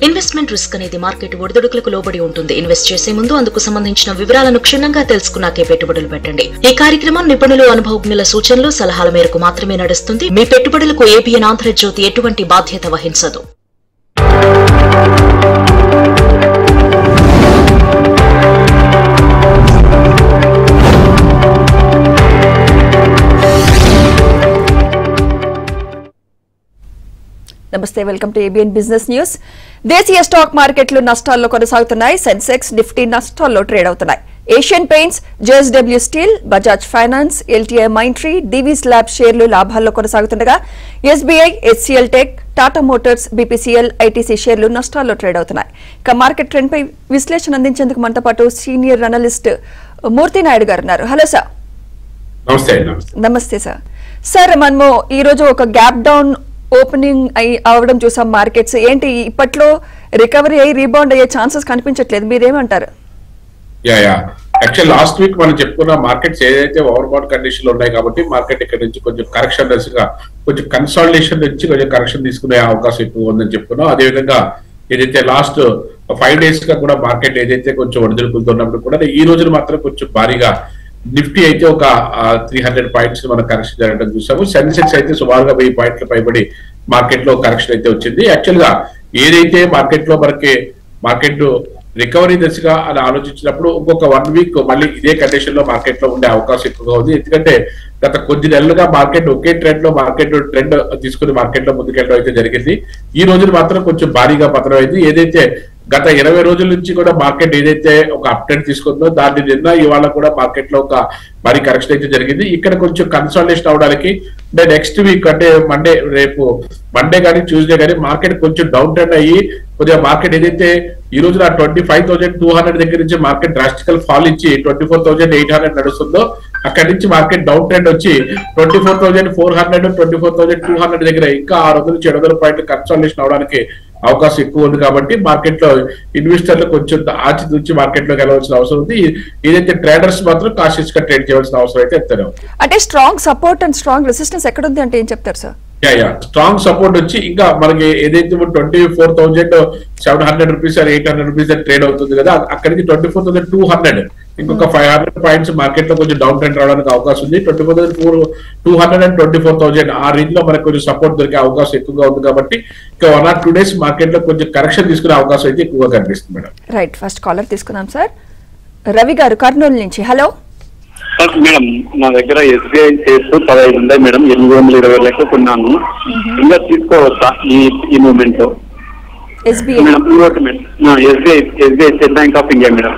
Investment risk అనేది market ఒడిదుడుకులకు లోబడి ఉంటుంది. ఇన్వెస్ట్ చేసే ముందు అందుకు సంబంధించిన వివరాలను క్షుణ్ణంగా తెలుసుకున్నాకే పెట్టుబడులు పెట్టండి. ఈ కార్యక్రమం నిపుణులు, అనుభవజ్ఞుల సూచనలు, సలహాల మేరకు మాత్రమే నడుస్తుంది. మీ పెట్టుబడులకు ఏబిఎన్ ఆంధ్రజ్యోతి ఎటువంటి బాధ్యత వహించదు. నమస్తే, welcome to ABN business news. దేశీయ స్టాక్ మార్కెట్లు నష్టాల్లో కొనసాగుతున్నాయి. సెన్సెక్స్, నిఫ్టీ నష్టాల్లో ట్రేడ్ అవుతున్నాయి. Asian Paints, JSW Steel, Bajaj Finance, LTI Mindtree, Divi's lab షేర్లు లాభాల్లో కొనసాగుతుండగా SBI, HCL Tech, Tata Motors, BPCL, ITC షేర్లు నష్టాల్లో ట్రేడ్ అవుతున్నాయి. ఇక మార్కెట్ ట్రెండ్ పై విశ్లేషణ అందించేందుకు మనతో పాటు సీనియర్ అనలిస్ట్ మూర్తి నాయుడు గారు ఉన్నారు. Hello sir. నమస్తే సార్. సార్, మనము ఈ రోజు ఒక గ్యాప్ డౌన్ ఓపెనింగ్ అవడం చూసాం మార్కెట్స్. ఏంటి ఇప్పట్లో రికవరీ అయ్యి రీబౌండ్ అయ్యే ఛాన్సెస్ కనిపించట్లేదు, మీరేమంటారు? యాక్చువల్ లాస్ట్ వీక్ మనం చెప్పుకున్న మార్కెట్స్ ఏదైతే ఓవర్బాట్ కండిషన్ ఉన్నాయి కాబట్టి మార్కెట్ ఇక్కడ నుంచి కొంచెం కరెక్షన్ దశగా కొంచెం కన్సాలిడేషన్ నుంచి కొంచెం కరెక్షన్ తీసుకునే అవకాశం ఎక్కువ ఉందని చెప్పుకున్నాం. అదేవిధంగా ఏదైతే లాస్ట్ 5 days గా కూడా మార్కెట్ ఏదైతే కొంచెం ఒడిదుడుకుతున్నప్పుడు కూడా ఈ రోజున మాత్రం కొంచెం భారీగా నిఫ్టీ అయితే ఒక 300 పాయింట్స్ మనం కరెక్షన్ జరగడం చూసాము. సెన్సెక్స్ అయితే సుమారుగా 1000 పాయింట్ల పైబడి మార్కెట్ లో కరెక్షన్ అయితే వచ్చింది. యాక్చువల్ గా ఏదైతే మార్కెట్ లో మనకి మార్కెట్ రికవరీ దశగా అని ఆలోచించినప్పుడు ఇంకొక 1 week మళ్ళీ ఇదే కండిషన్ లో మార్కెట్ లో ఉండే అవకాశం ఎక్కువగా ఉంది. ఎందుకంటే గత కొద్ది నెలలుగా మార్కెట్ ఒకే ట్రెండ్ లో ట్రెండ్ తీసుకుని మార్కెట్ లో ముందుకెళ్ళడం అయితే జరిగింది. ఈ రోజున మాత్రం కొంచెం భారీగా పతనం అయింది. ఏదైతే గత 20 రోజుల నుంచి కూడా మార్కెట్ ఏదైతే ఒక అప్డేట్ తీసుకుందో దాన్ని నిన్న ఇవాళ కూడా మార్కెట్ లో ఒక భారీ కరెక్షన్ అయితే జరిగింది. ఇక్కడ కొంచెం కన్సాలిడేషన్ అవడానికి అంటే నెక్స్ట్ వీక్ అంటే రేపు మండే కానీ ట్యూస్డే కానీ మార్కెట్ కొంచెం డౌన్ ట్రెండ్ అయ్యి కొద్దిగా మార్కెట్ ఏదైతే ఈ రోజు 25,200 దగ్గర నుంచి మార్కెట్ డ్రాస్టికల్ ఫాల్ ఇచ్చి 24,800 నడుస్తుందో అక్కడి నుంచి మార్కెట్ డౌన్ ట్రెండ్ వచ్చి 24,400, 24,200 దగ్గర ఇంకా 600 నుంచి 700 పాయింట్లు కన్సాలిడేషన్ అవడానికి అవకాశం ఎక్కువ ఉంది. కాబట్టి మార్కెట్ లో ఇన్వెస్టర్లు కొంచెం ఆచితూచి మార్కెట్ లోకి వెళ్ళవలసిన అవసరం ఉంది. ఏదైతే ట్రేడర్స్ మాత్రం కాషియస్ గా ట్రేడ్ చేయవలసిన అవసరం అయితే ఎంతనే ఉంది. అంటే strong support and strong resistance ఎక్కడ ఉంది అంటే ఏం చెప్తారు సార్? స్ట్రాంగ్ సపోర్ట్ వచ్చి ఇంకా మనకి ఏదైతే 24,700 రూపీస్ 800 రూపీస్ ట్రేడ్ అవుతుంది కదా, అక్కడికి 24,200 ఇంకొక 500 పాయింట్స్ మార్కెట్ లో కొంచెం డౌన్ ట్రెండ్ రావడానికి అవకాశం ఉంది. 24,200 అండ్ 24,000 ఆ రేంజ్ లో మనకు కొంచెం సపోర్ట్ దొరికే అవకాశం ఎక్కువగా ఉంది. కాబట్టి ఇంకా 1 or 2 days మార్కెట్ లో కొంచెం కరెక్షన్ తీసుకునే అవకాశం అయితే ఎక్కువగా కనిపిస్తుంది మేడం. రైట్, ఫస్ట్ కాలర్ తీసుకున్నాం సార్. రవి గారు కర్నూలు నుంచి. హలో మేడం, నా దగ్గర ఎస్బీఐ షేర్స్ 15 ఉన్నాయి మేడం. 820 లెక్క కొన్నాను. ఇంకా తీసుకోవచ్చా ఈ మూమెంట్ లో? SBI State Bank of India madam.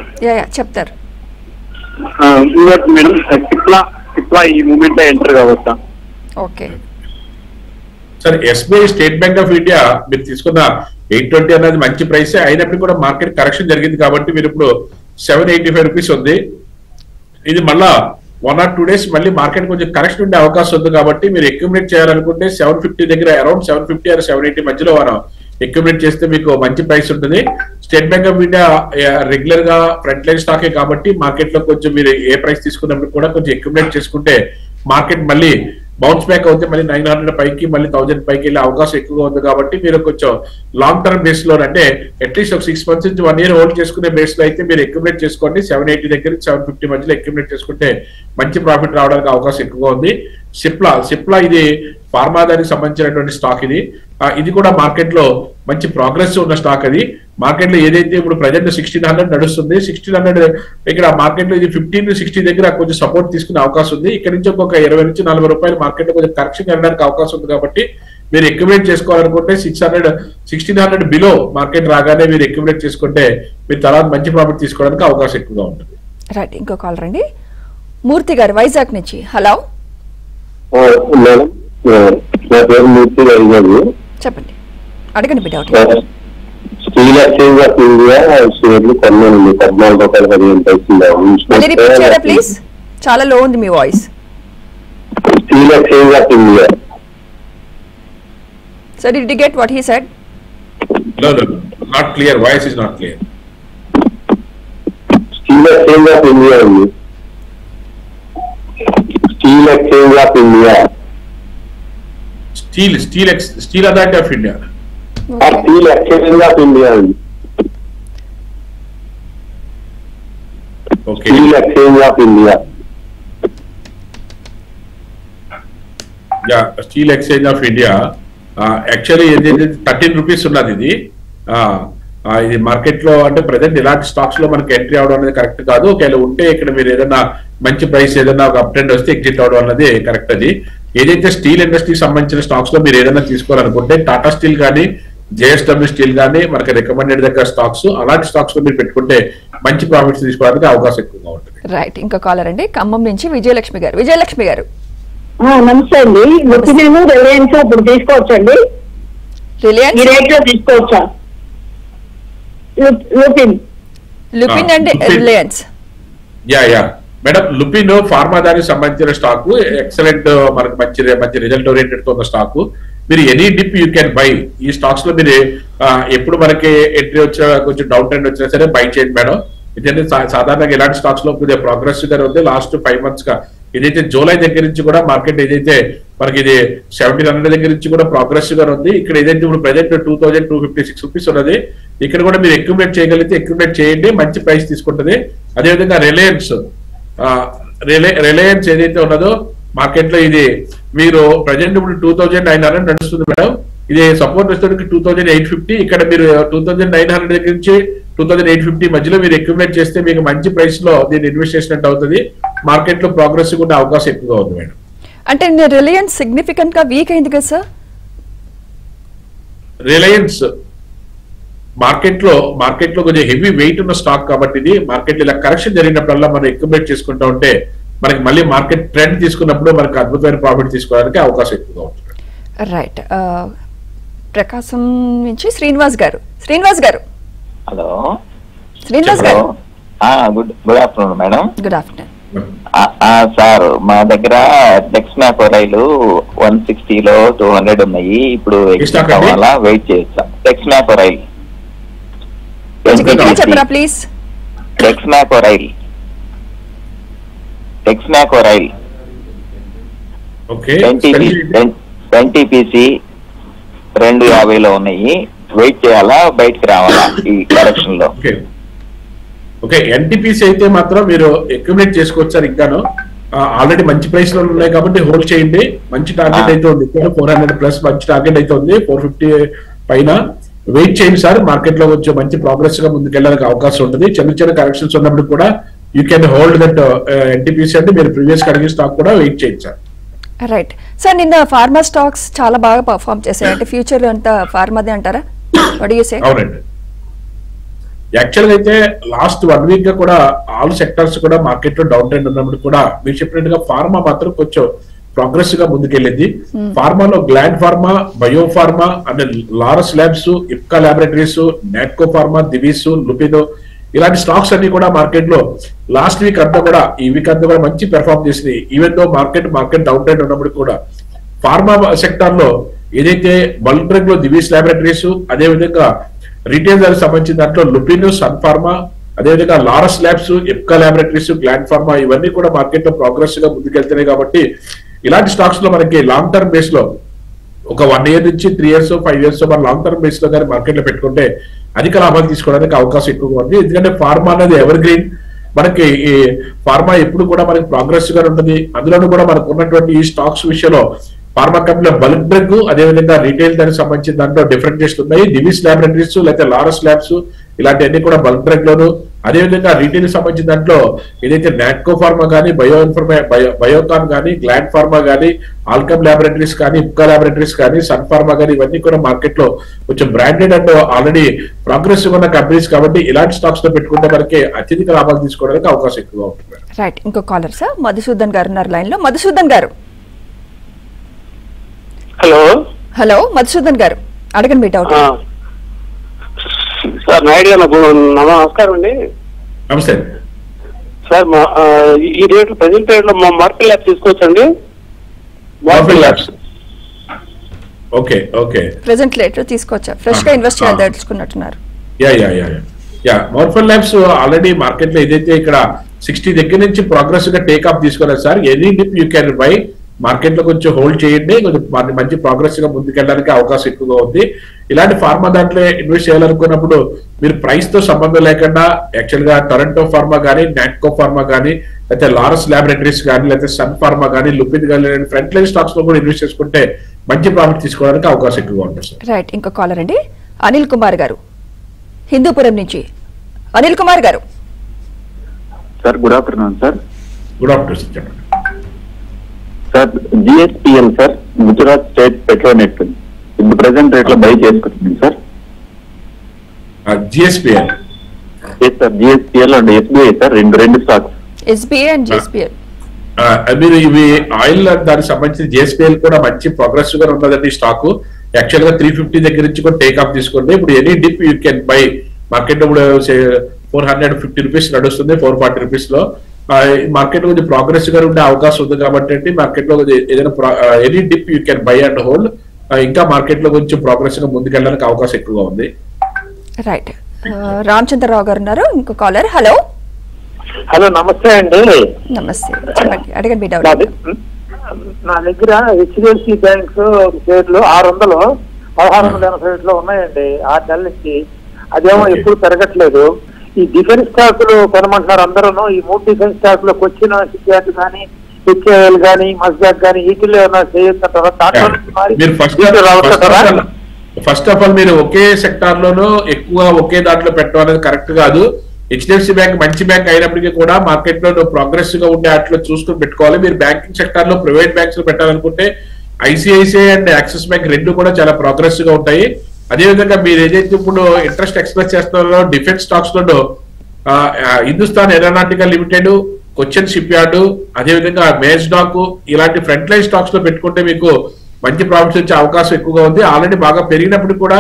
చెప్తారు మేడం. సిప్లా ఈ మూమెంట్ లో ఎంటర్ కావచ్చా? Okay sir, SBI State Bank of India మీరు తీసుకున్న 820 అనేది మంచి ప్రైస్ అయినప్పుడు కూడా మార్కెట్ కరెక్షన్ జరిగింది కాబట్టి మీరు ఇప్పుడు 785 రూపీస్ ఉంది. ఇది మళ్ళా 1 or 2 days మళ్ళీ మార్కెట్ కొంచెం కరెక్షన్ ఉండే అవకాశం ఉంది. కాబట్టి మీరు అక్యుములేట్ చేయాలనుకుంటే 750 దగ్గర అరౌండ్ 750 or 780 మధ్యలో మనం అక్యుములేట్ చేస్తే మీకు మంచి ప్రైస్ ఉంటుంది. State Bank of India regular గా ఫ్రంట్ లైన్ స్టాకే కాబట్టి మార్కెట్ లో కొంచెం మీరు ఏ ప్రైస్ తీసుకున్నప్పుడు కూడా కొంచెం అక్యుములేట్ చేసుకుంటే మార్కెట్ మళ్ళీ బౌన్స్ బ్యాక్ అవుతే మళ్ళీ 900 పైకి మళ్ళీ 1000 పైకి వెళ్ళే అవకాశం ఎక్కువగా ఉంది. కాబట్టి మీరు కొంచెం లాంగ్ టర్మ్ బేస్ లో అంటే అట్లీస్ట్ ఒక 6 months నుంచి 1 year హోల్డ్ చేసుకునే బేస్ లో అయితే మీరు అక్యుములేట్ చేసుకోండి. 780 దగ్గర 750 మధ్యలో అక్యుములేట్ చేసుకుంటే మంచి ప్రాఫిట్ రావడానికి అవకాశం ఎక్కువగా ఉంది. సిప్లా ఇది ఫార్మా దానికి సంబంధించినటువంటి స్టాక్. ఇది కూడా మార్కెట్ లో మంచి ప్రోగ్రెస్ ఉన్న స్టాక్. అది మార్కెట్ లో ఏదైతే ఇప్పుడు ప్రజెంట్ 1600 నడుస్తుంది, 1600 ఇక్కడ మార్కెట్ లో ఇది 15 to 60 దగ్గర కొంచెం సపోర్ట్ తీసుకునే అవకాశం ఉంది. ఇక్కడ నుంచి ఒక 20 నుంచి 40 రూపాయలు మార్కెట్ లో కొంచెం కరెక్షన్ వెళ్ళడానికి అవకాశం ఉంది. కాబట్టి మీరు అక్యుములేట్ చేసుకోవాలనుకుంటే 1600 బిలో మార్కెట్ రాగానే మీరు అక్యుములేట్ చేసుకుంటే మీరు తర్వాత మంచి ప్రాఫిట్ తీసుకోవడానికి అవకాశం ఎక్కువగా ఉంటుంది. రైట్, ఇంకో కాల్ రండి. మూర్తి గారు వైజాగ్ నుంచి. హలో మేడం, నా పేరు మూర్తి గారు. చెప్పండి, అడగండి బిడ్డ. స్టీల్ ఎక్స్చేంజ్ ఆఫ్ ఇండియా షేర్లు కొన్నాను 14 రూపాయలు ప్లీజ్. చాలా లో ఉంది మీ voice. Steel Exchange of India. So did you get what he said? No, not clear. Voice is not clear. Steel Exchange of India. Steel Exchange of India. Steel Authority of India. Steel Exchange of India అండి. Okay Steel Exchange of India. Steel Exchange of India actually ఏదైతే 13 rupees ఉన్నది ఇది. ఇది market లో అంటే present ఇలాంటి stocks లో మనకి ఎంట్రీ అవడం అనేది కరెక్ట్ కాదు. ఒకవేళ ఉంటే ఇక్కడ మీరు ఏదైనా మంచి ప్రైస్ ఏదైనా ఒక అప్ ట్రెండ్ వస్తే ఎగ్జిట్ అవడం అన్నది కరెక్ట్. అది ఏదైతే స్టీల్ ఇండస్ట్రీకి సంబంధించిన స్టాక్స్ లో మీరు ఏదైనా తీసుకోవాలనుకుంటే టాటా స్టీల్ కానీ జేఎస్డబ్ల్యూ స్టీల్ కానీ మనకి రికమెండెడ్ దగ్గర స్టాక్స్, అలాంటి స్టాక్స్ లో మీరు పెట్టుకుంటే మంచి ప్రాఫిట్స్ తీసుకోవడానికి అవకాశం ఎక్కువగా ఉంటుంది. రైట్, ఇంకో కాలర్ అండి ఖమ్మం నుంచి విజయలక్ష్మి గారు. విజయలక్ష్మి గారు నమస్తే అండి. లుపిన్ రిలయన్స్ ఇప్పుడు తీసుకోవచ్చండి? రిలయన్స్ ఈ రేట్ లో తీసుకోవచ్చా? Lupin and Reliance. Yeah madam, Lupin pharma దానికి సంబంధించిన స్టాక్ ఎక్సలెంట్, మనకు మంచి రిజల్ట్ ఓరియంటెడ్ తో ఉన్న స్టాక్. మీరు any dip you can buy. ఈ స్టాక్స్ లో మీరు ఎప్పుడు మనకి ఎంట్రీ వచ్చినా కొంచెం డౌన్ ట్రెండ్ వచ్చినా సరే బై చేయండి మేడం. ఇదంటే సాధారణంగా ఇలాంటి స్టాక్స్ లో కొద్దిగా ప్రోగ్రెసివ్ గా ఉంది. లాస్ట్ 5 months గా ఏదైతే జూలై దగ్గర నుంచి కూడా మార్కెట్ ఏదైతే మనకి ఇది 1700 దగ్గర నుంచి కూడా ప్రోగ్రెసివ్ గా ఉంది. ఇక్కడ ఏదైతే ఇప్పుడు ప్రెజెంట్ 2256 రూపీస్ ఉన్నది. ఇక్కడ కూడా మీరు అక్యుములేట్ చేయగలిగితే అక్యుములేట్ చేయండి, మంచి ప్రైస్ తీసుకుంటుంది. అదేవిధంగా రిలయన్స్ ఏదైతే ఉన్నదో మార్కెట్ లో ఇది మీరు ప్రజెంట్ ఇప్పుడు 2900 నడుస్తుంది మేడం. ఇది సపోర్ట్ వస్తుంది 2850. ఇక్కడ మీరు 2900 దగ్గర నుంచి 2850 మధ్యలో మీరు అక్యుములేట్ చేస్తే మీకు మంచి ప్రైస్ లో దీన్ని ఇన్వెస్ట్ చేసినట్టు అవుతుంది. మార్కెట్ లో ప్రోగ్రెసివ్ ఉండే అవకాశం ఎక్కువగా ఉంది మేడం. అంటే రిలయన్స్ సిగ్నిఫికెంట్ గా వీక్ అయింది కదా సార్? రిలయన్స్ మార్కెట్ లో కొంచెం హెవీ వెయిట్ ఉన్న స్టాక్ కాబట్టి ఇది మార్కెట్ ఇలా కరెక్షన్ జరిగినప్పుడల్లా మనం అక్యుములేట్ చేసుకుంటూ ఉంటే మనకి మళ్ళీ మార్కెట్ ట్రెండ్ తీసుకున్నప్పుడు మనకి అద్భుతమైన ప్రాఫిట్ తీసుకోవడానికి అవకాశం ఎక్కువగా ఉంటుంది. రైట్, ప్రకాశం నుంచి శ్రీనివాస్ గారు. శ్రీనివాస్ గారు హలో. శ్రీనివాస్ గారు good afternoon madam. Good afternoon sir. మా దగ్గర టెక్స్మాక్ రైలు 160లో 200 ఉన్నాయి. ఇప్పుడు ఎగ్జిట్ అవ్వాలా, వెయిట్ చేయొచ్చా? టెక్స్మాక్ రైల్ చెప్పరా ప్లీజ్? టెక్స్మాక్ రైల్ 20PC 250లో ఉన్నాయి. వెయిట్ చేయాలా, బయటకు రావాలా ఈ డైరెక్షన్ లో? ఓకే, ఎన్టీపీసీ అయితే మాత్రం మీరు అక్యుములేట్ చేసుకోవచ్చు సార్. ఇంకాను ఆల్రెడీ మంచి ప్రైస్ లో ఉన్నాయి కాబట్టి హోల్డ్ చేయండి. మంచి టార్గెట్ అయితే ఉంది, 400+ మంచి టార్గెట్ అయితే ఉంది. 450 పైన వెయిట్ చేయండి సార్. మార్కెట్ లో కొంచెం మంచి ప్రోగ్రెస్ గా ముందుకెళ్ళడానికి అవకాశం ఉంటుంది. చిన్న కరెక్షన్స్ ఉన్నప్పుడు కూడా you can hold that NTPC. అంటే మీరు ప్రీవియస్ కడిగిన స్టాక్ కూడా వెయిట్ చేయండి సార్. రైట్ సార్, నిన్న ఫార్మా స్టాక్స్ చాలా బాగా పర్ఫామ్ చేశాయి. అంటే ఫ్యూచర్ లో అంతా ఫార్మాదే అంటారా? అవునండి. యాక్చువల్ గా అయితే లాస్ట్ 1 week గా కూడా ఆల్ సెక్టర్స్ కూడా మార్కెట్ లో డౌన్ ట్రెండ్ ఉన్నప్పుడు కూడా మీరు చెప్పినట్టుగా ఫార్మా మాత్రం కొంచెం ప్రోగ్రెసివ్ గా ముందుకెళ్ళింది. ఫార్మాలో గ్లాండ్ ఫార్మా, బయో ఫార్మా అంటే Laurus Labs, Ipca Laboratories, Natco Pharma, Divi's, లుపినో ఇలాంటి స్టాక్స్ అన్ని కూడా మార్కెట్ లో లాస్ట్ వీక్ అంతా కూడా ఈ వీక్ అంతా కూడా మంచి పెర్ఫార్మ్ చేసింది. Even though market down trend ఉన్నప్పుడు కూడా ఫార్మా సెక్టర్ లో ఏదైతే బల్క్ డ్రగ్ లో దివిస్ ల్యాబొరేటరీస్, అదేవిధంగా రీటైల్ దానికి సంబంధించిన దాంట్లో లుపిన్, సన్ ఫార్మా, అదేవిధంగా Laurus Labs, Ipca laboratories, gland pharma ఇవన్నీ కూడా మార్కెట్ లో ప్రోగ్రెసివ్ గా ముందుకెళ్తున్నాయి. కాబట్టి ఇలాంటి స్టాక్స్ లో మనకి లాంగ్ టర్మ్ బేస్ లో ఒక 1 year నుంచి 3 years 5 years మన లాంగ్ టర్మ్ బేస్ లో కానీ మార్కెట్ లో పెట్టుకుంటే అధిక లాభాలు తీసుకోవడానికి అవకాశం ఎక్కువగా ఉంది. ఎందుకంటే ఫార్మా అనేది ఎవర్ గ్రీన్. మనకి ఈ ఫార్మా ఎప్పుడు కూడా మనకి ప్రోగ్రెసివ్ గా ఉంటుంది. అందులోనూ కూడా మనకు ఉన్నటువంటి ఈ స్టాక్స్ విషయంలో ఫార్మా కంపెనీలో బల్క్ డ్రగ్, అదేవిధంగా రీటైల్ దానికి సంబంధించిన దాంట్లో డిఫరెంటియేషన్ ఉన్నాయి. డివిస్ ల్యాబొరేటరీస్ లేకపోతే లారస్ ల్యాబ్స్ ఇలాంటివన్నీ కూడా బల్క్ డ్రగ్ లోను, అదేవిధంగా రీటైల్ సంబంధించిన దాంట్లో ఏదైతే నాట్కో ఫార్మా కానీ, బయోకాన్ కానీ, గ్లాండ్ ఫార్మా కానీ, ఆల్కమ్ ల్యాబొరేటరీస్ కానీ, ఇప్కా ల్యాబొరేటరీస్ కానీ, సన్ ఫార్మా కానీ ఇవన్నీ కూడా మార్కెట్ లో కొంచెం బ్రాండెడ్ అండ్ ఆల్రెడీ ప్రోగ్రెసివ్ ఉన్న కంపెనీస్ కాబట్టి ఇలాంటి స్టాక్స్ లో పెట్టుకుంటే మనకి అత్యధిక లాభాలు తీసుకోవడానికి అవకాశం ఎక్కువగా ఉంటుంది. రైట్, ఇంకో కాలర్ సార్ మధుసూదన్ గారు ఉన్నారు లైన్ లో. మధుసూదన్ గారు. హలో మధుసూదన్ గారు, అడగండి మీ డౌట్. సార్ నాయుడు గారు నమస్కారం అండి. నమస్తే సార్. ఈ రేట్ ప్రజెంట్ రేట్ లో మా మార్కెట్ ల్యాబ్ తీసుకోవచ్చండి? ఓకే ఓకే, ప్రెజెంట్ రేట్ తీసుకోవచ్చా? ఫ్రెష్ గా ఇన్వెస్ట్ చేయాలి తెలుసుకున్నట్టున్నారు. మోర్ఫల్ ల్యాబ్స్ ఆల్రెడీ మార్కెట్ లో ఏదైతే ఇక్కడ 60 దగ్గర నుంచి ప్రోగ్రెసివ్ గా టేక్ ఆఫ్ తీసుకోలేదు sir. Any dip you can buy. Market లో కొంచెం హోల్డ్ చేయండి, కొంచెం మంచి ప్రోగ్రెస్ గా ముందుకెళ్ళడానికి అవకాశం ఎక్కువగా ఉంది. ఇలాంటి ఫార్మా దాంట్లో ఇన్వెస్ట్ చేయాలనుకున్నప్పుడు మీరు ప్రైస్ తో సంబంధం లేకుండా యాక్చువల్ గా టొరంటో ఫార్మా కానీ, నాట్కో ఫార్మా కానీ, లేకపోతే లారస్ ల్యాబొరేటరీస్ కానీ, లేకపోతే సన్ ఫార్మా కానీ, లుపిన్ కానీ ఫ్రంట్ లైన్ స్టాక్స్ లో కూడా ఇన్వెస్ట్ చేసుకుంటే మంచి ప్రాఫిట్ తీసుకోవడానికి అవకాశం ఎక్కువగా ఉంటుంది సార్. రైట్, ఇంకో కాలర్ అండి అనిల్ కుమార్ గారు హిందూపురం నుంచి. అనిల్ కుమార్ గారు sir good afternoon sir. Good afternoon sir, చెప్పండి sir. GSPL sir, Gujarat State Petronet ఇప్పుడు ప్రెసెంట్ రేట్ లో బై చేసుకుంటుంది sir. GSPL sir GSPL and SBI sir, రెండు స్టాక్స్ ఎస్బీఐ అండ్ జిఎస్పిఎల్. మీరు ఇవి ఆయిల్ దానికి సంబంధించి జిఎస్పిఎల్ కూడా మంచి ప్రోగ్రెసివ్ గా ఉన్నదండి స్టాక్. యాక్చువల్ గా 350 దగ్గర నుంచి కూడా టేక్ ఆఫ్ తీసుకోండి. ఇప్పుడు any dip you can buy. Market ఇప్పుడు 450 రూపీస్ నడుస్తుంది, 440 రూపీస్ లో. మార్కెట్ కొంచెం ప్రోగ్రెసివ్ గా ఉండే అవకాశం ఉంది కాబట్టి మార్కెట్ లో ఏదైనా any dip you can buy and hold. ఇంకా మార్కెట్ లో కొంచెం ప్రోగ్రెసివ్ గా ముందుకెళ్ళడానికి అవకాశం ఎక్కువగా ఉంది. రైట్, రామచంద్రరావు గారు ఉన్నారు, ఇంకో కాలర్. హలో హలో, నమస్తే అండి. నమస్తే, చెప్పండి, అడగండి మీ డౌట్. నా దగ్గర హెచ్డిఎఫ్సి బ్యాంక్ షేర్లు 1680 ఉన్నాయండి 6 నెలల నుంచి. అదేమో ఎప్పుడు పెరగట్లేదు. ఈ డిఫెన్స్ స్టాకులు కొనమంటున్నారు అందరూ. ఈ 3 డిఫెన్స్ స్టాక్ లో కొచ్చిన సిపిఆర్ కానీ, హెచ్ఏఎల్ కానీ, మస్డాక్ కానీ వీటిలో ఏమైనా చేయొచ్చుంటారా? ఫస్ట్ ఆఫ్ ఆల్ మీరు ఒకే సెక్టార్ లోనూ ఎక్కువ ఒకే దాంట్లో పెట్టడం అనేది కరెక్ట్ కాదు. హెచ్డిఎఫ్సి బ్యాంక్ మంచి బ్యాంక్ అయినప్పటికీ కూడా మార్కెట్ లో ప్రోగ్రెసివ్ గా ఉండే వాటిలో చూసుకుని పెట్టుకోవాలి. మీరు బ్యాంకింగ్ సెక్టార్ లో ప్రైవేట్ బ్యాంక్స్ లో పెట్టాలనుకుంటే ఐసిఐసిఐ అండ్ యాక్సిస్ బ్యాంక్ రెండు కూడా చాలా ప్రోగ్రెసివ్ గా ఉంటాయి. అదేవిధంగా మీరు ఏదైతే ఇప్పుడు ఇంట్రెస్ట్ ఎక్స్ప్రెస్ చేస్తున్నారో డిఫెన్స్ స్టాక్స్ లో Hindustan aeronautical limited, Cochin ship yard, అదేవిధంగా మేజ్డాక్ ఇలాంటి ఫ్రంట్ లైన్ స్టాక్స్ లో పెట్టుకుంటే మీకు మంచి ప్రాఫిట్స్ వచ్చే అవకాశం ఎక్కువగా ఉంది. ఆల్రెడీ బాగా పెరిగినప్పుడు కూడా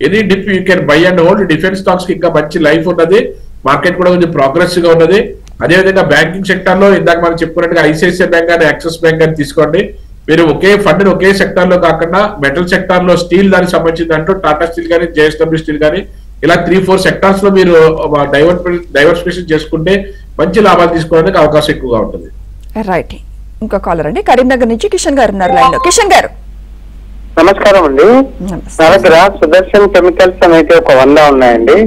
any dip you can buy and hold. Defence stocks కి ఇంకా మంచి లైఫ్ ఉన్నది. మార్కెట్ కూడా కొంచెం ప్రోగ్రెసివ్ గా ఉన్నది. అదేవిధంగా బ్యాంకింగ్ సెక్టర్ లో ఇందాక మనం చెప్పుకున్నట్టుగా ఐసిఐసిఐ బ్యాంక్ కానీ, యాక్సిస్ బ్యాంక్ కానీ తీసుకోండి. మీరు ఒకే ఫండ్ ఒకే సెక్టార్ లో కాకుండా మెటల్ సెక్టార్ లో స్టీల్ దానికి సంబంధించిన దాంట్లో టాటా స్టీల్ కానీ, జేఎస్డబ్ల్యూ స్టీల్ కానీ ఇలా 3-4 సెక్టార్స్ లో మీరు డైవర్సిఫికేషన్ చేసుకుంటే మంచి లాభాలు తీసుకోవడానికి అవకాశం ఎక్కువగా ఉంటుంది. రైట్, ఇంకో కాలర్ అండి కరీంనగర్ నుంచి కిషన్ గారు ఉన్నారు లైన్ లో. కిషన్ గారు నమస్కారం అండి. నా దగ్గర సుదర్శన్ కెమికల్స్ అనేది ఒక 100 ఉన్నాయండి.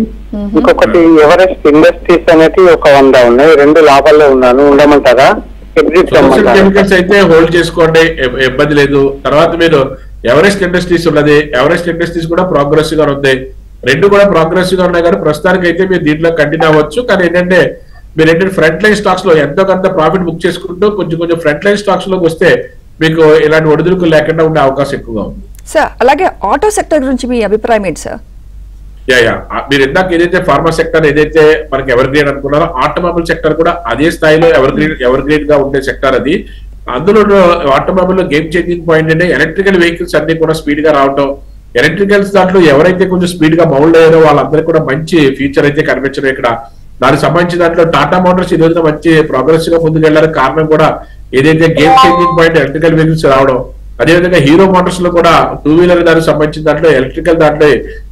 ఇంకొకటి ఎవరెస్ట్ ఇండస్ట్రీస్ అనేది ఒక 100 ఉన్నాయి. 2 లాభాల్లో ఉన్నాను, ఉండమంటారా? కెమికల్స్ అయితే హోల్డ్ చేసుకోండి, ఇబ్బంది లేదు. తర్వాత మీరు ఎవరెస్ట్ ఇండస్ట్రీస్ ఉన్నది, ఎవరెస్ట్ ఇండస్ట్రీస్ కూడా ప్రోగ్రెసివ్ గా ఉంది. 2 కూడా ప్రోగ్రెసివ్ గా ఉన్నాయి. కానీ ప్రస్తుతానికి అయితే మీరు దీంట్లో కంటిన్యూ అవ్వచ్చు. కానీ ఏంటంటే మీరు ఫ్రంట్ లైన్ స్టాక్స్ లో ఎంతో కొంత ప్రాఫిట్ బుక్ చేసుకుంటూ కొంచెం ఫ్రంట్ లైన్ స్టాక్స్ లోకి వస్తే మీకు ఇలాంటి ఒడిదుడుకులు లేకుండా ఉండే అవకాశం ఎక్కువగా ఉంది సార్. అలాగే ఆటో సెక్టర్ గురించి మీ అభిప్రాయం ఏంటి సార్? మీరు ఇందాక ఏదైతే ఫార్మా సెక్టర్ ఏదైతే మనకి ఎవర్ గ్రేడ్ అనుకున్నారో ఆటోమొబైల్ సెక్టర్ కూడా అదే స్థాయిలో ఎవర్ గ్రేడ్ గా ఉండే సెక్టర్ అది. అందులో ఆటోమొబైల్ లో గేమ్ చేంజింగ్ పాయింట్ అంటే ఎలక్ట్రికల్ వెహికల్స్ అన్ని కూడా స్పీడ్ గా రావడం. ఎలక్ట్రికల్స్ దాంట్లో ఎవరైతే కొంచెం స్పీడ్ గా మౌల్డ్ అయ్యారో వాళ్ళందరికీ కూడా మంచి ఫీచర్ అయితే కనిపించడం ఇక్కడ. దానికి సంబంధించిన దాంట్లో టాటా మోటార్స్ ఈ రోజున మంచి ప్రోగ్రెసివ్ గా ముందుకు వెళ్ళడానికి కారణం కూడా ఏదైతే game changing point electrical vehicles రావడం. అదేవిధంగా హీరో మోటార్స్ లో కూడా 2-వీలర్ దానికి సంబంధించిన దాంట్లో ఎలక్ట్రికల్ దాంట్లో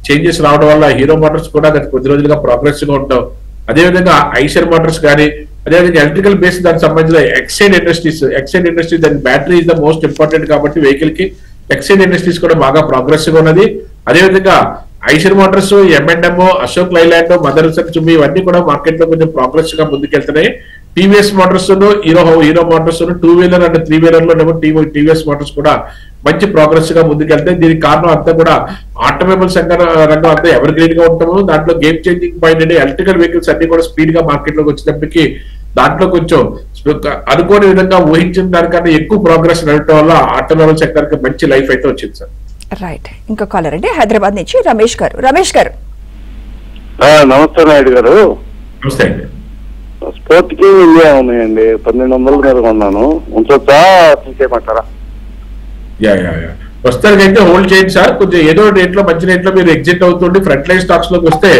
చేంజెస్ రావడం వల్ల హీరో మోటార్స్ కూడా గత కొద్ది రోజులుగా ప్రోగ్రెసివ్ గా ఉంటాం. అదేవిధంగా ఐషర్ మోటార్స్ కానీ, అదేవిధంగా ఎలక్ట్రికల్ బేస్ దానికి సంబంధించిన ఎక్సైడ్ ఇండస్ట్రీస్ దాని battery is the most important కాబట్టి వెహికల్ కి ఎక్సైడ్ ఇండస్ట్రీస్ కూడా బాగా ప్రోగ్రెసివ్ గా ఉన్నది. అదేవిధంగా Eicher Motors, M&M, Ashok Leyland, Mother సర్చుమి ఇవన్నీ కూడా మార్కెట్ లో కొంచెం ప్రోగ్రెసివ్ గా ముందుకెళ్తున్నాయి. TVS Motors, Hero Motors two wheeler and three wheeler లో టీవీఎస్ మోటార్స్ కూడా మంచి ప్రోగ్రెసివ్ గా ముందుకెళ్తాయి. దీనికి కారణం అంతా కూడా ఆటోమొబైల్ రంగం అంతా ఎవర్ గ్రీన్ గా ఉంటాము. దాంట్లో గేమ్ చేంజింగ్ పాయింట్ అంటే ఎలక్ట్రికల్ వెహికల్స్ అన్ని కూడా స్పీడ్ గా మార్కెట్ లోకి వచ్చేటప్పటికి దాంట్లో కొంచెం అనుకోని విధంగా ఊహించిన దానికన్నా ఎక్కువ ప్రోగ్రెస్ నడటం వల్ల ఆటోమొబైల్ సెక్టర్ కి మంచి లైఫ్ అయితే వచ్చింది సార్. రైట్, ఇంకో కాలర్ అండి హైదరాబాద్ నుంచి రమేష్ గారు. రమేష్ గారు నమస్తే నాయుడు గారు. నమస్తే అండి. స్పోర్ట్ కి ఇండియా ఉన్నాయండి, 1200 మీద కొన్నాను, ఉంచొచ్చా తీసేయమంటారా? ప్రస్తుతానికి అయితే హోల్డ్ చేయండి సార్. కొంచెం ఏదో రేట్ లో మంచి రేట్ లో మీరు ఎగ్జిట్ అవుతుంటే ఫ్రంట్ లైన్ స్టాక్స్ లోకి వస్తే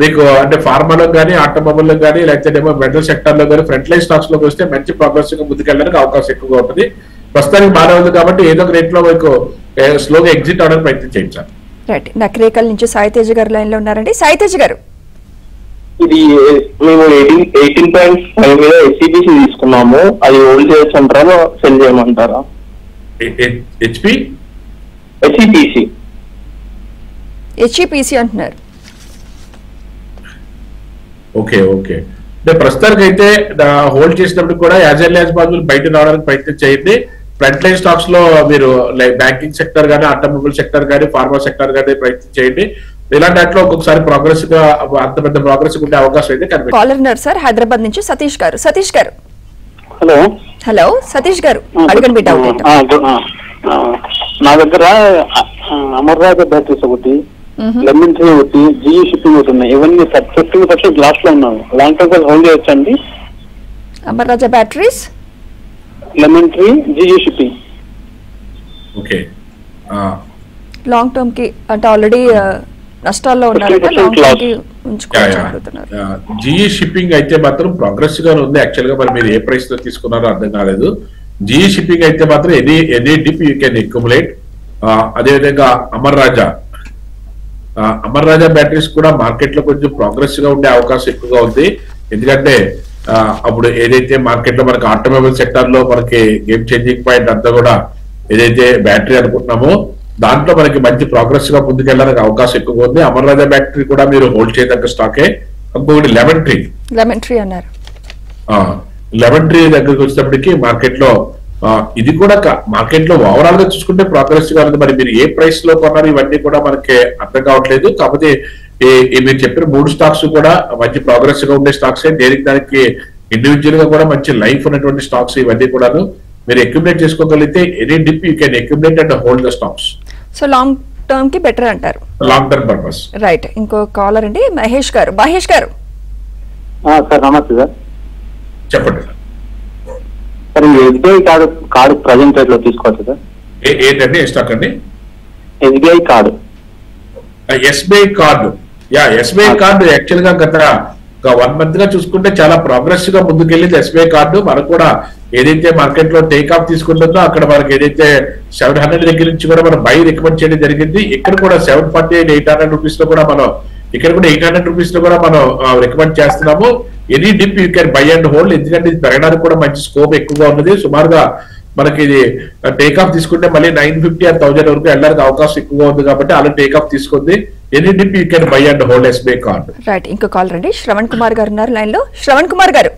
మీకు అంటే ఫార్మాలో కానీ, ఆటోమొబైల్ లో కానీ, లేకపోతే మెటల్ సెక్టర్ లో కానీ ఫ్రంట్ లైన్ స్టాక్స్ లోకి వస్తే మంచి ప్రోగ్రెస్ గా ముందుకెళ్ళడానికి అవకాశం ఎక్కువగా ఉంటుంది. ప్రస్తుతానికి బాగా ఉంది కాబట్టి ఏదో ఒక రేట్ లో మీకు స్లోగా ఎగ్జిట్ అవడానికి ప్రయత్నం చేయండి సార్. రైట్, నక్రేకల్ నుంచి సాయితేజ్ గారు లైన్ లో ఉన్నారండి. సాయితేజ్ గారు ఇది మేము 18.5 మీద ఎస్సీబీసీ తీసుకున్నాము, అది హోల్డ్ చేయొచ్చు అంటారా, సెల్ చేయమంటారా? హెచ్ఈపిసి అంటున్నారు. ఓకే ఓకే, అంటే ప్రస్తుతానికి అయితే హోల్డ్ చేసినప్పుడు కూడా యాజ్ ఎర్లీ యాజ్ పాసిబుల్ బయట రావడానికి ప్రయత్నం చేయండి. ఫ్రంట్ లైన్ స్టాక్స్ లో మీరు బ్యాంకింగ్ సెక్టర్ కానీ, ఆటోమొబైల్ సెక్టర్ కానీ, ఫార్మా సెక్టర్ కానీ ప్రయత్నం చేయండి. ఇలాంటి వాటిలో ఒక్కొక్కసారి ప్రోగ్రెస్ గా అంత పెద్ద ప్రోగ్రెస్ ఉండే అవకాశం అయితే కనిపిస్తుంది. కాలర్ ఉన్నారు సార్ హైదరాబాద్ నుంచి సతీష్ గారు. సతీష్ గారు. హలో హలో సతీష్ గారు, అడగండి మీ డౌట్. నా దగ్గర అమర్ రాజా బ్యాటరీస్ ఒకటి, లెమన్ ట్రీ ఒకటి, జియో షిప్పింగ్ ఒకటి ఉన్నాయి. ఇవన్నీ 50% లాస్ట్ లో ఉన్నాను. లాంగ్ టర్మ్ హోల్డ్ చేయొచ్చండి? Amar Raja Batteries, Lemon Tree, GE Shipping. Okay, long term కి అంటే ఆల్రెడీ నష్టాల్లో ఉన్నారు, లాంగ్ టర్మ్ కి ఉంచుకోవచ్చు అంటున్నారు. జిఈ షిప్పింగ్ అయితే మాత్రం ప్రోగ్రెస్ గా ఉంది. యాక్చువల్ గా మరి మీరు ఏ ప్రైస్ లో తీసుకున్నారో అర్థం కాలేదు. జిఈ షిప్పింగ్ అయితే మాత్రం any dip you can accumulate. అదేవిధంగా అమర్ రాజా బ్యాటరీస్ కూడా మార్కెట్ లో కొంచెం ప్రోగ్రెస్ గా ఉండే అవకాశం ఎక్కువగా ఉంది. ఎందుకంటే అప్పుడు ఏదైతే మార్కెట్ లో మనకి ఆటోమొబైల్ సెక్టర్ లో మనకి గేమ్ చేంజింగ్ పాయింట్ అంతా కూడా ఏదైతే బ్యాటరీ అనుకుంటున్నామో దాంట్లో మనకి మంచి ప్రోగ్రెస్ గా ముందుకెళ్ళడానికి అవకాశం ఎక్కువగా ఉంది. అమర్ రాజా బ్యాటరీ కూడా మీరు హోల్డ్ చేయదగ్గ స్టాకే. ఇంకొకటి లెమన్ ట్రీ అన్నారు. లెమన్ ట్రీ దగ్గరికి వచ్చేటప్పటికి మార్కెట్ లో ఇది కూడా మార్కెట్ లో ఓవరాల్ గా చూసుకుంటే ప్రోగ్రెస్ గా ఉంది. మరి మీరు ఏ ప్రైస్ లో కొన్నారు ఇవన్నీ కూడా మనకి అర్థం కావట్లేదు. కాకపోతే మీరు చెప్పిన 3 స్టాక్స్ కూడా మంచి ప్రోగ్రెస్ గా ఉండే స్టాక్స్. దేనికి దానికి ఇండివిజువల్ గా కూడా మంచి లైఫ్ ఉన్నటువంటి స్టాక్స్ ఇవన్నీ కూడాను మీరు అక్యుములేట్ చేసుకోగలిగితే any dip you can accumulate and hold the stocks. So long term కి బెటర్ అంటారు, లాంగ్ టర్మ్ పర్పస్. రైట్. ఇంకో కాలర్ అండి మహేష్ గారు. మహేష్ గారు. సార్ నమస్తే సార్. చెప్పండి sir. SBI card present rate లో తీసుకోవచ్చు సార్? ఏంటండి ఏ స్టాక్ అండి? SBI card. SBI card, SBI card actual గా గత 1 month గా చూసుకుంటే చాలా ప్రోగ్రెస్ గా ముందుకెళ్ళింది ఎస్బీఐ కార్డు. మనకు కూడా ఏదైతే మార్కెట్ లో టేక్ ఆఫ్ తీసుకుంటుందో అక్కడ మనకి ఏదైతే 700 దగ్గర నుంచి కూడా మనం బై రికమెండ్ చేయడం జరిగింది. ఇక్కడ కూడా 748, 800 రూపీస్ లో కూడా మనం ఇక్కడ కూడా 800 రూపీస్ లో కూడా మనం రికమెండ్ చేస్తున్నాము. Any dip you can buy and hold. ఎందుకంటే ఇది పెరగడానికి కూడా మంచి స్కోప్ ఎక్కువగా ఉన్నది. సుమారుగా మనకి ఇది టేక్ ఆఫ్ తీసుకుంటే మళ్ళీ 950 or 1000 వరకు వెళ్ళడానికి అవకాశం ఎక్కువగా ఉంది కాబట్టి అలా టేక్ ఆఫ్ తీసుకుంది. Any dip you can buy and hold SBI card. Right. ఇంకో కాల్ రండి శ్రవణ్ కుమార్ గారు ఉన్నారు లైన్ లో. శ్రవణ్ కుమార్ గారు.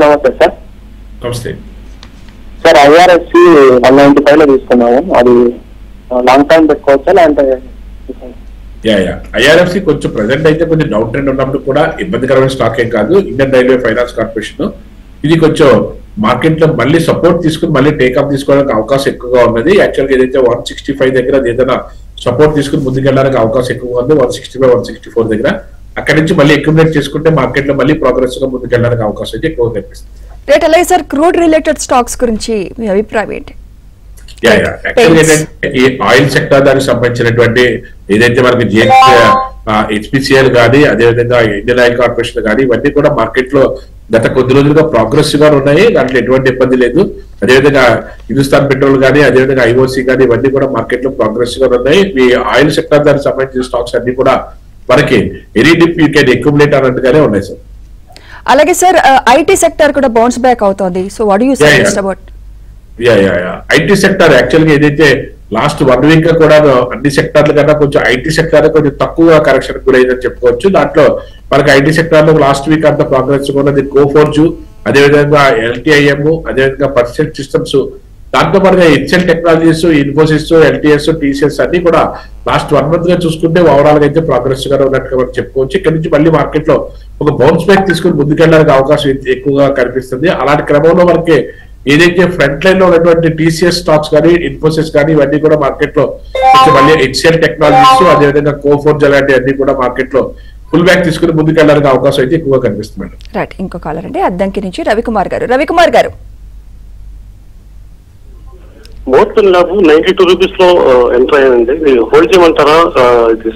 నమస్తే సార్. నమస్తే సార్. ఐఆర్ఎస్సి 195 లో తీసుకున్నాము. అది లాంగ్ టర్మ్ పెట్టుకోవచ్చా లేదంటే? ఐఆర్ఎఫ్సి కొంచెం ప్రెసెంట్ అయితే కొంచెం డౌన్ ట్రెండ్ ఉన్నప్పుడు కూడా ఇబ్బందికరమైన స్టాక్ ఏం కాదు. ఇండియన్ రైల్వే ఫైనాన్స్ కార్పొరేషన్ ఇది కొంచెం మార్కెట్ లో మళ్ళీ సపోర్ట్ తీసుకుని మళ్ళీ టేక్ ఆఫ్ తీసుకోవడానికి అవకాశం ఎక్కువగా ఉన్నది. యాక్చువల్ గా ఏదైతే 165 దగ్గర ఏదైనా సపోర్ట్ తీసుకుని ముందుకెళ్ళడానికి అవకాశం ఎక్కువగా ఉంది. 165, 164 దగ్గర అక్కడి నుంచి మళ్ళీ అక్యుములేట్ చేసుకుంటే మార్కెట్ లో మళ్ళీ ప్రోగ్రెస్ గా ముందుకెళ్ళడానికి అవకాశం అయితే ఎక్కువ కనిపిస్తుంది. రేట్ అలాగే సార్ క్రూడ్ రిలేటెడ్ స్టాక్స్ గురించి మీ అభిప్రాయం ఏంటి? ఈ ఆయిల్ సెక్టర్ దానికి సంబంధించినటువంటి ఏదైతే మనకి హెచ్పిసిఎల్ కానీ అదేవిధంగా ఇండియన్ ఆయిల్ కార్పొరేషన్ కానీ ఇవన్నీ కూడా మార్కెట్ లో గత కొద్ది రోజులుగా ప్రోగ్రెస్ గా ఉన్నాయి. దాంట్లో ఎటువంటి ఇబ్బంది లేదు. అదేవిధంగా హిందుస్థాన్ పెట్రోల్ కానీ అదేవిధంగా ఐఓసి కానీ ఇవన్నీ కూడా మార్కెట్ లో ప్రోగ్రెస్ గా ఉన్నాయి. ఈ ఆయిల్ సెక్టర్ దానికి సంబంధించిన స్టాక్స్ అన్ని కూడా మనకి any dip you can accumulate అన్నట్టుగానే ఉన్నాయి సార్. అలాగే సార్ ఐటీ సెక్టర్ కూడా బౌన్స్ బ్యాక్ అవుతోంది. So what do you suggest about? IT sector actual గా ఏదైతే లాస్ట్ 1 week గా కూడా అన్ని సెక్టార్ల కన్నా కొంచెం ఐటీ సెక్టర్ కొంచెం తక్కువ కరెక్షన్ గురైందని చెప్పుకోవచ్చు. దాంట్లో మనకి ఐటీ సెక్టర్ లో లాస్ట్ వీక్ అంతా ప్రోగ్రెస్ ఉన్నది కోఫోర్జు, అదేవిధంగా ఎల్టీఐఎం, అదేవిధంగా పర్సెంట్ సిస్టమ్స్, దాంతో పాటుగా HL technologies, Infosys, LTS, TCS అన్ని కూడా లాస్ట్ 1 month గా చూసుకుంటే ఓవరాల్ గా అయితే ప్రోగ్రెస్ గా ఉన్నట్టుగా మనం చెప్పుకోవచ్చు. ఇక్కడ నుంచి మళ్ళీ మార్కెట్ లో ఒక బౌన్స్ బ్యాక్ తీసుకుని ముందుకెళ్ళడానికి అవకాశం ఎక్కువగా కనిపిస్తుంది. అలాంటి క్రమంలో మనకి ఏదైతే ఫ్రంట్ లైన్ లో ఉన్నటువంటి టీసీఎస్ స్టాక్స్ కానీ ఇన్ఫోసిస్ కానీ ఇవన్నీ కూడా మార్కెట్ లో మళ్ళీ హెచ్ఎల్ టెక్నాలజీస్ అదేవిధంగా కోఫోర్జ్ అలాంటి అన్ని కూడా మార్కెట్ లో ఫుల్ బ్యాక్ తీసుకుని ముందుకెళ్ళడానికి అవకాశం అయితే ఎక్కువగా కనిపిస్తుంది. రైట్. ఇంకో కాలర్ అండి అద్దంకి నుంచి రవికుమార్ గారు. రవికుమార్ గారు. మోర్టన్ ల్యాబ్ 92 రూపీస్ లో ఎంటర్ అయ్యింది. హోల్డ్ చేయమంటారా,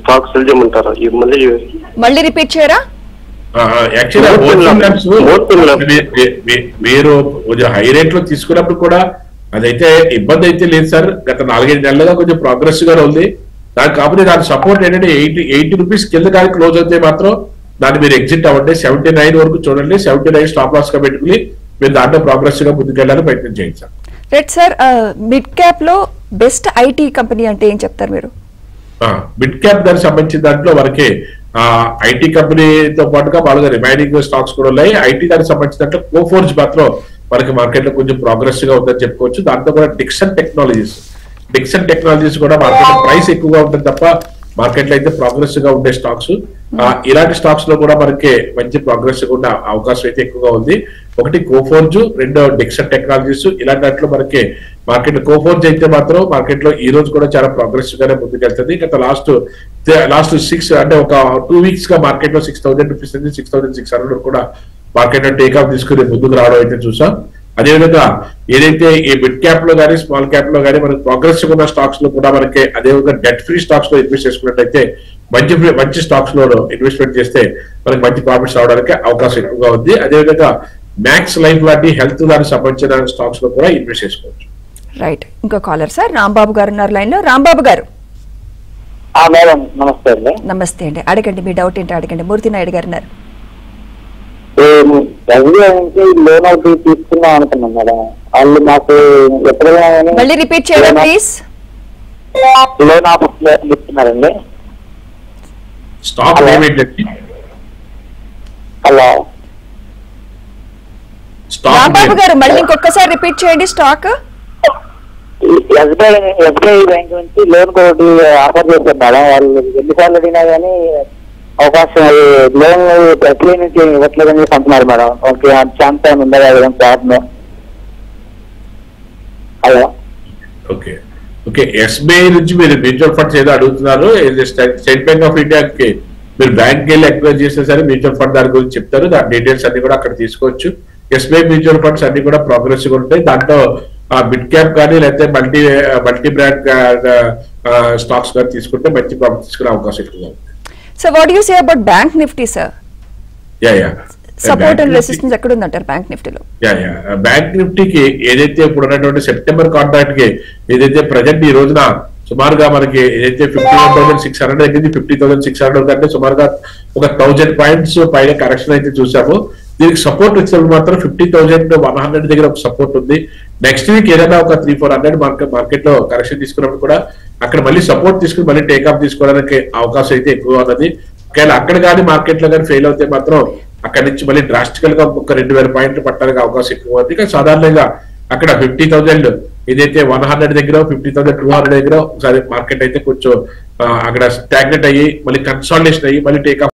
స్టాక్ సెల్ చేయమంటారా? మళ్ళీ రిపీట్ చేయరా? మీరు కొంచెం హై రేట్ లో తీసుకున్నప్పుడు కూడా అదైతే ఇబ్బంది అయితే లేదు సార్. గత 4-5 నెలలుగా కొంచెం ప్రోగ్రెస్ గా ఉంది. దాని కాకపోతే దాని సపోర్ట్ ఏంటంటే 80 రూపీస్ కింద కానీ క్లోజ్ అయితే మాత్రం దాన్ని మీరు ఎగ్జిట్ అవ్వండి. 79 వరకు చూడండి. 79 స్టాప్ లాస్ గా పెట్టుకుని మీరు దాంట్లో ప్రోగ్రెస్ గా ముందుకెళ్ళాలని ప్రయత్నం చేయండి sir. Right sir, mid cap లో బెస్ట్ ఐటీ కంపెనీ అంటే ఏం చెప్తారు మీరు? మిడ్ క్యాప్ దానికి సంబంధించిన దాంట్లో వరకే ఐటీ కంపెనీతో పాటుగా వాళ్ళ రిమైనింగ్ స్టాక్స్ కూడా ఉన్నాయి. ఐటీ దానికి సంబంధించిన దాంట్లో కోఫోర్జ్ మాత్రం మనకి మార్కెట్ లో కొంచెం ప్రోగ్రెస్ గా ఉందని చెప్పుకోవచ్చు. దాంతో కూడా డిక్సన్ టెక్నాలజీస్ కూడా మార్కెట్ లో ప్రైస్ ఎక్కువగా ఉంటుంది తప్ప మార్కెట్ లో అయితే ప్రోగ్రెసివ్ గా ఉండే స్టాక్స్. ఇలాంటి స్టాక్స్ లో కూడా మనకి మంచి ప్రోగ్రెసివ్ ఉన్న అవకాశం అయితే ఎక్కువగా ఉంది. ఒకటి కోఫోర్జ్, రెండో డిక్సన్ టెక్నాలజీస్. ఇలాంటి దాంట్లో మనకి మార్కెట్ కోఫోర్జ్ అయితే మాత్రం మార్కెట్ లో ఈ రోజు కూడా చాలా ప్రోగ్రెసివ్ గానే ముందుకెళ్తుంది. గత లాస్ట్ 6 అంటే ఒక 2 వీక్స్ గా మార్కెట్ లో 6,000 రూపీస్ నుంచి 6,600 కూడా మార్కెట్ లో టేక్ ఆఫ్ తీసుకుని ముందుకు రావడం అయితే చూసాం. అదేవిధంగా ఏదైతే ఈ మిడ్ క్యాప్ లో కానీ స్మాల్ క్యాప్ లో కానీ మనకి ప్రోగ్రెసివ్ ఉన్న స్టాక్స్ లో కూడా మనకి అదేవిధంగా డెట్ ఫ్రీ స్టాక్స్ లో ఇన్వెస్ట్ చేసుకున్నట్టయితే మంచి స్టాక్స్ లో ఇన్వెస్ట్మెంట్ చేస్తే మనకి మంచి ప్రాఫిట్స్ రావడానికి అవకాశం ఎక్కువగా ఉంది. అదేవిధంగా మ్యాక్స్ లైఫ్ లాంటి హెల్త్ దానికి సంబంధించిన స్టాక్స్ లో కూడా ఇన్వెస్ట్ చేసుకోవచ్చు. రైట్, ఇంకో కాలర్ సార్ రాంబాబు గారు ఉన్నారు లైన్ లో. రాంబాబు గారు. మేడం నమస్తే అండి. నమస్తే అండి, అడగండి మీ డౌట్ ఏంటో అడగండి. మూర్తి నాయుడు గారు ఉన్నారు. ఎస్బీఐ నుంచి లోన్ ఒకటి తీసుకుందాం అనుకున్నాం మేడం. వాళ్ళు మాకు ఎప్పుడైనా మళ్ళీ రిపీట్ చేయండి ప్లీజ్. లోన్ ఆఫర్ ఇస్తున్నారండి. స్టాక్ హలో రాంబాబు గారు మళ్ళీ ఇంకొకసారి రిపీట్ చేయండి. స్టాక్ ఎస్బీఐ బ్యాంక్ నుంచి లోన్ ఒకటి ఆఫర్ చేశారు మేడం. వాళ్ళు ఎన్నిసార్లు అడిగినా కానీ అవకాశం లోన్ ఎస్బీఐ నుంచి ఇవ్వట్లేదని అంటున్నారు మేడం. ఓకే, ఛాన్స్ ఏమైనా ఉందా కదా సార్? హలో ఓకే, ఎస్బీఐ నుంచి మీరు మ్యూచువల్ ఫండ్స్ ఏదో అడుగుతున్నారు. స్టేట్ బ్యాంక్ ఆఫ్ ఇండియాకి మీరు బ్యాంక్ వెళ్ళి ఎంక్వైరీ చేస్తే సరే మ్యూచువల్ ఫండ్ దాని గురించి చెప్తారు. దాని డీటెయిల్స్ అన్ని కూడా అక్కడ తీసుకోవచ్చు. ఎస్బీఐ మ్యూచువల్ ఫండ్స్ అన్ని కూడా ప్రోగ్రెసివ్ ఉంటాయి. దాంట్లో మిడ్ క్యాప్ కానీ లేకపోతే మల్టీ బ్రాండ్ స్టాక్స్ కానీ తీసుకుంటే మంచి ప్రాఫిట్ తీసుకునే అవకాశం ఎక్కువగా ఉంది. So what you say about bank Nifty sir? Support and resistance ఎక్కడ ఉందంటారు బ్యాంక్ నిఫ్టీలో? బ్యాంక్ నిఫ్టీకి ఏదైతే ఇప్పుడు ఉన్నటువంటి సెప్టెంబర్ కాంట్రాక్ట్ కి ఏదైతే ప్రజెంట్ ఈ రోజున సుమారుగా మనకి ఏదైతే 51,600 దగ్గర 50,600 అంటే సుమారుగా ఒక 1000 పాయింట్స్ పైన కరెక్షన్ అయితే చూసాము. దీనికి సపోర్ట్ వచ్చినప్పుడు మాత్రం 50,100 దగ్గర ఒక సపోర్ట్ ఉంది. నెక్స్ట్ వీక్ ఏదైనా ఒక 300-400 మార్కెట్ లో కరెక్షన్ తీసుకున్నప్పుడు కూడా అక్కడ మళ్ళీ సపోర్ట్ తీసుకుని మళ్ళీ టేక్ ఆఫ్ తీసుకోవడానికి అవకాశం అయితే ఎక్కువ ఉన్నది. ఒకవేళ అక్కడ కానీ మార్కెట్ లో కానీ ఫెయిల్ అవుతే మాత్రం అక్కడ నుంచి మళ్ళీ డ్రాస్టికల్ గా ఒక 2,000 పాయింట్లు పట్టడానికి అవకాశం ఎక్కువ ఉంది. కానీ సాధారణంగా అక్కడ 50,000 ఏదైతే 100 దగ్గర 50,200 దగ్గర ఒకసారి మార్కెట్ అయితే కొంచెం అక్కడ స్టాగ్నెట్ అయ్యి మళ్ళీ కన్సాలిడేషన్ అయ్యి మళ్ళీ టేక్ ఆఫ్